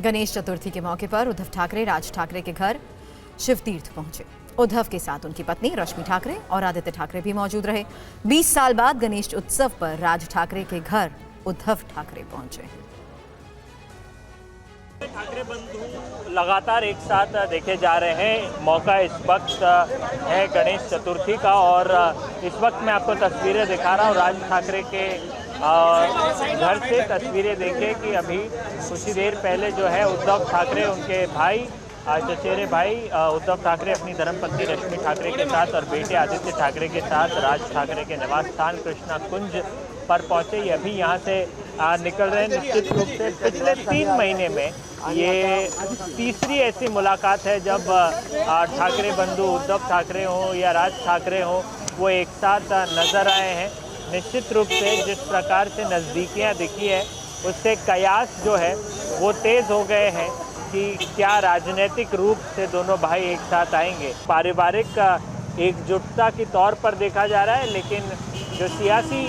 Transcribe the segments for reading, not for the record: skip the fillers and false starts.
गणेश चतुर्थी के मौके पर उद्धव ठाकरे राज ठाकरे के घर शिवतीर्थ पहुंचे। उद्धव के साथ उनकी पत्नी रश्मि ठाकरे और आदित्य ठाकरे भी मौजूद रहे। 20 साल बाद गणेश उत्सव पर राज ठाकरे के घर उद्धव ठाकरे पहुंचे। ठाकरे बंधु लगातार एक साथ देखे जा रहे हैं। मौका इस वक्त है गणेश चतुर्थी का और इस वक्त मैं आपको तस्वीरें दिखा रहा हूँ राज ठाकरे के घर से। तस्वीरें देखिए कि अभी कुछ ही देर पहले जो है उद्धव ठाकरे उनके भाई चचेरे भाई उद्धव ठाकरे अपनी धर्मपत्नी रश्मि ठाकरे के साथ और बेटे आदित्य ठाकरे के साथ राज ठाकरे के निवास स्थान कृष्णा कुंज पर पहुंचे। ये अभी यहाँ से निकल रहे हैं। निश्चित रूप से पिछले 3 महीने में ये तीसरी ऐसी मुलाकात है जब ठाकरे बंधु उद्धव ठाकरे हों या राज ठाकरे हों वो एक साथ नजर आए हैं। निश्चित रूप से जिस प्रकार से नज़दीकियाँ दिखी है उससे कयास जो है वो तेज़ हो गए हैं कि क्या राजनीतिक रूप से दोनों भाई एक साथ आएंगे। पारिवारिक एकजुटता के तौर पर देखा जा रहा है, लेकिन जो सियासी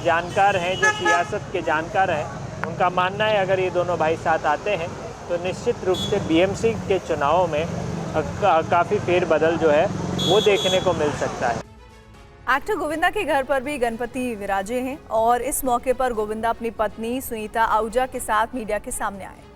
जानकार हैं, जो सियासत के जानकार हैं, उनका मानना है अगर ये दोनों भाई साथ आते हैं तो निश्चित रूप से बीएमसी के चुनावों में काफ़ी फेरबदल जो है वो देखने को मिल सकता है। एक्टर गोविंदा के घर पर भी गणपति विराजे हैं और इस मौके पर गोविंदा अपनी पत्नी सुनीता आहूजा के साथ मीडिया के सामने आए।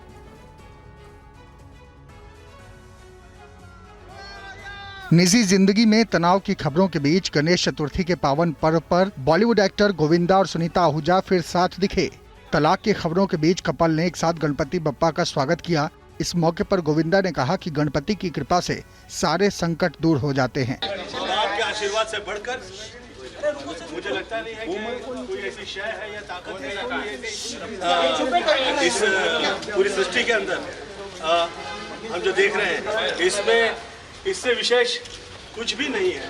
निजी जिंदगी में तनाव की खबरों के बीच गणेश चतुर्थी के पावन पर्व पर बॉलीवुड एक्टर गोविंदा और सुनीता आहूजा फिर साथ दिखे। तलाक की खबरों के बीच कपल ने एक साथ गणपति बप्पा का स्वागत किया। इस मौके पर गोविंदा ने कहा कि गणपति की कृपा से सारे संकट दूर हो जाते हैं। आपके आशीर्वाद से बढ़कर मुझे लगता नहीं है कि कोई ऐसी शय है या ताकत है इस पूरी सृष्टि के अंदर हम जो देख रहे हैं इसमें इससे विशेष कुछ भी नहीं है।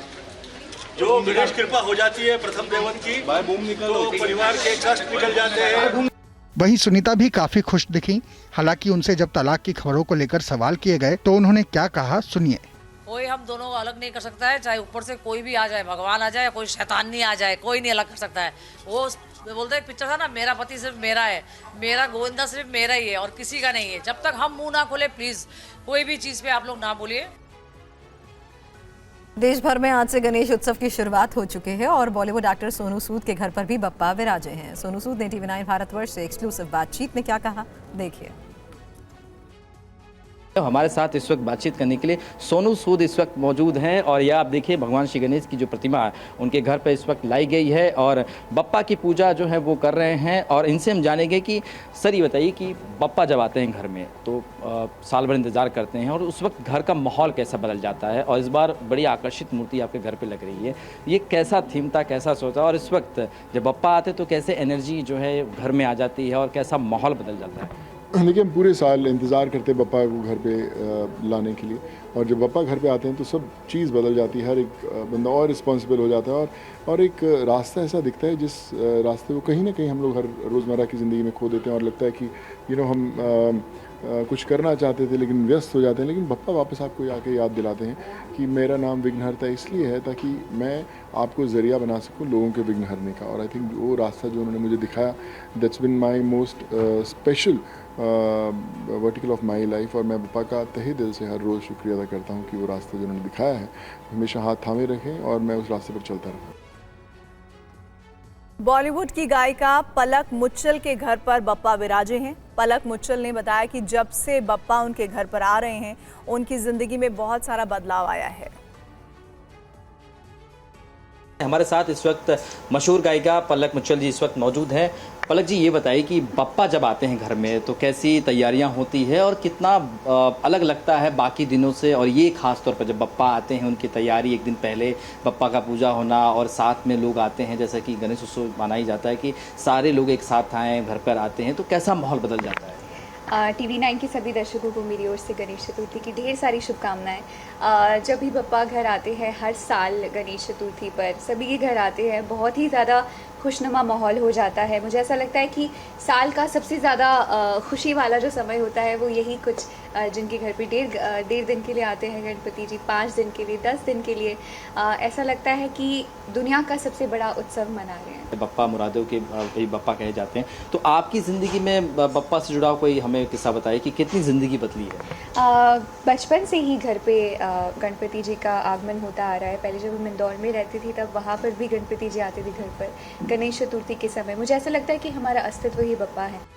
जो गणेश कृपा हो जाती है प्रथम देवन की तो परिवार के कष्ट निकल जाते हैं। वहीं सुनीता भी काफी खुश दिखी। हालांकि उनसे जब तलाक की खबरों को लेकर सवाल किए गए तो उन्होंने क्या कहा, सुनिए। कोई हम दोनों को अलग नहीं कर सकता है, चाहे ऊपर से कोई भी आ जाए, भगवान आ जाए, कोई शैतान नहीं आ जाए, कोई नहीं अलग कर सकता है। वो बोलते एक पिक्चर था ना, मेरा पति सिर्फ मेरा है, मेरा गोविंदा सिर्फ मेरा ही है और किसी का नहीं है। जब तक हम मुंह ना खोले प्लीज कोई भी चीज पे आप लोग ना बोलिए। देश भर में आज से गणेश उत्सव की शुरुआत हो चुके हैं और बॉलीवुड एक्टर सोनू सूद के घर पर भी बप्पा विराजे हैं। सोनू सूद ने TV9 भारतवर्ष से एक्सक्लूसिव बातचीत में क्या कहा, देखिए। तो हमारे साथ इस वक्त बातचीत करने के लिए सोनू सूद इस वक्त मौजूद हैं और यह आप देखिए भगवान श्री गणेश की जो प्रतिमा है उनके घर पर इस वक्त लाई गई है और बप्पा की पूजा जो है वो कर रहे हैं। और इनसे हम जानेंगे कि सर ये बताइए कि बप्पा जब आते हैं घर में तो साल भर इंतज़ार करते हैं और उस वक्त घर का माहौल कैसा बदल जाता है। और इस बार बड़ी आकर्षित मूर्ति आपके घर पर लग रही है, ये कैसा थीम था, कैसा सोचा, और इस वक्त जब बप्पा आते तो कैसे एनर्जी जो है घर में आ जाती है और कैसा माहौल बदल जाता है। देखिए हम पूरे साल इंतज़ार करते हैं बप्पा को घर पे लाने के लिए, और जब बप्पा घर पे आते हैं तो सब चीज़ बदल जाती है। हर एक बंदा और रिस्पॉन्सिबल हो जाता है और एक रास्ता ऐसा दिखता है जिस रास्ते को कहीं ना कहीं हम लोग हर रोज़मर्रा की ज़िंदगी में खो देते हैं और लगता है कि हम कुछ करना चाहते थे लेकिन व्यस्त हो जाते हैं। लेकिन बप्पा वापस आपको आके याद दिलाते हैं कि मेरा नाम विघ्नहर्ता इसलिए है ताकि मैं आपको ज़रिया बना सकूं लोगों के विघ्न हरने का। और आई थिंक वो रास्ता जो उन्होंने मुझे दिखाया, that's bin my most special vertical of my life. और मैं बप्पा का तहे दिल से हर रोज़ शुक्रिया अदा करता हूँ कि वो रास्ता जो उन्होंने दिखाया है हमेशा हाथ थामे रखें और मैं उस रास्ते पर चलता रहूँ। बॉलीवुड की गायिका पलक मुच्छल के घर पर बप्पा विराजे हैं। पलक मुच्छल ने बताया कि जब से बप्पा उनके घर पर आ रहे हैं उनकी जिंदगी में बहुत सारा बदलाव आया है। हमारे साथ इस वक्त मशहूर गायिका पलक मुच्छल जी इस वक्त मौजूद हैं। पलक जी ये बताइए कि बप्पा जब आते हैं घर में तो कैसी तैयारियां होती है और कितना अलग लगता है बाकी दिनों से, और ये खास तौर पर जब बप्पा आते हैं उनकी तैयारी, एक दिन पहले बप्पा का पूजा होना और साथ में लोग आते हैं, जैसा कि गणेश उत्सव मनाई जाता है कि सारे लोग एक साथ आएँ घर पर आते हैं, तो कैसा माहौल बदल जाता है। TV9 के सभी दर्शकों को मेरी ओर से गणेश चतुर्थी की ढेर सारी शुभकामनाएं। जब भी बप्पा घर आते हैं हर साल गणेश चतुर्थी पर सभी के घर आते हैं, बहुत ही ज़्यादा खुशनुमा माहौल हो जाता है। मुझे ऐसा लगता है कि साल का सबसे ज़्यादा खुशी वाला जो समय होता है वो यही कुछ जिनके घर पे डेढ़ दिन के लिए आते हैं गणपति जी, 5 दिन के लिए, 10 दिन के लिए, ऐसा लगता है कि दुनिया का सबसे बड़ा उत्सव मना रहे हैं। बप्पा मुरादों के बप्पा कहे जाते हैं, तो आपकी ज़िंदगी में बप्पा से जुड़ा कोई हमें किस्सा बताइए कि कितनी ज़िंदगी बदली है। बचपन से ही घर पे गणपति जी का आगमन होता आ रहा है। पहले जब मैं इंदौर में रहती थी तब वहाँ पर भी गणपति जी आते थे घर पर। गणेश चतुर्थी के समय मुझे ऐसा लगता है कि हमारा अस्तित्व ही बप्पा है।